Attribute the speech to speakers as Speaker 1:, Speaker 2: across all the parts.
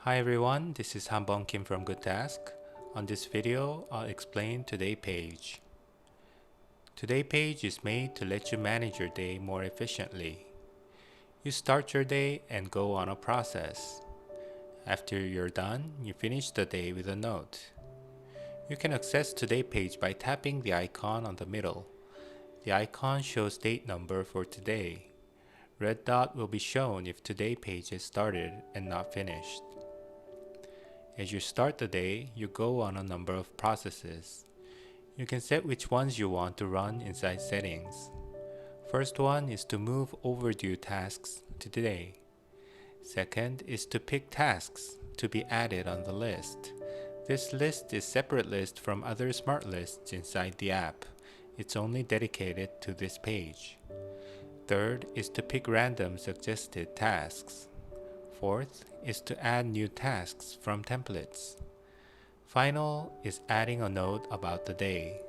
Speaker 1: Hi everyone, this is Han Kim from GoodTask. On this video, I'll explain Today Page. Today Page is made to let you manage your day more efficiently. You start your day and go on a process. After you're done, you finish the day with a note. You can access Today Page by tapping the icon on the middle. The icon shows date number for today. Red dot will be shown if Today Page is started and not finished. As you start the day, you go on a number of processes. You can set which ones you want to run inside settings. First one is to move overdue tasks to today. Second is to pick tasks to be added on the list. This list is separate list from other smart lists inside the app. It's only dedicated to this page. Third is to pick random suggested tasks. Fourth is to add new tasks from templates. Final is adding a note about the day.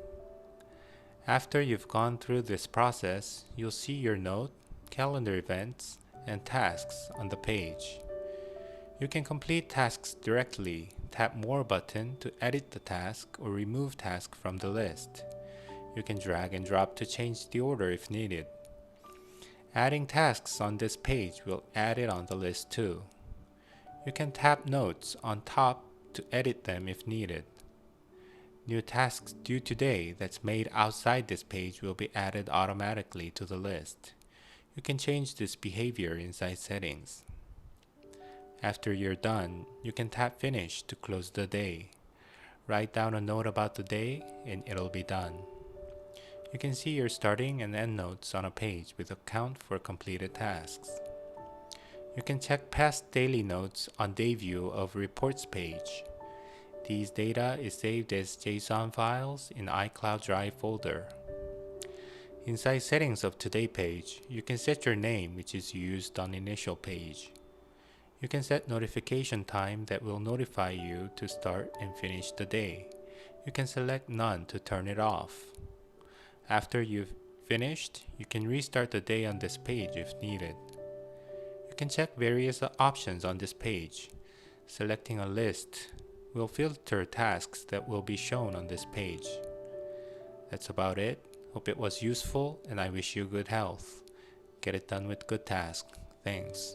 Speaker 1: After you've gone through this process, you'll see your note, calendar events, and tasks on the page. You can complete tasks directly. Tap More button to edit the task or remove task from the list. You can drag and drop to change the order if needed. Adding tasks on this page will add it on the list too. You can tap notes on top to edit them if needed. New tasks due today that's made outside this page will be added automatically to the list. You can change this behavior inside settings. After you're done, you can tap Finish to close the day. Write down a note about the day and it'll be done. You can see your starting and end notes on a page with a count for completed tasks. You can check past daily notes on Day View of Reports page. These data is saved as JSON files in iCloud Drive folder. Inside settings of Today page, you can set your name which is used on initial page. You can set notification time that will notify you to start and finish the day. You can select None to turn it off. After you've finished, you can restart the day on this page if needed. You can check various options on this page. Selecting a list will filter tasks that will be shown on this page. That's about it. Hope it was useful and I wish you good health. Get it done with GoodTask. Thanks.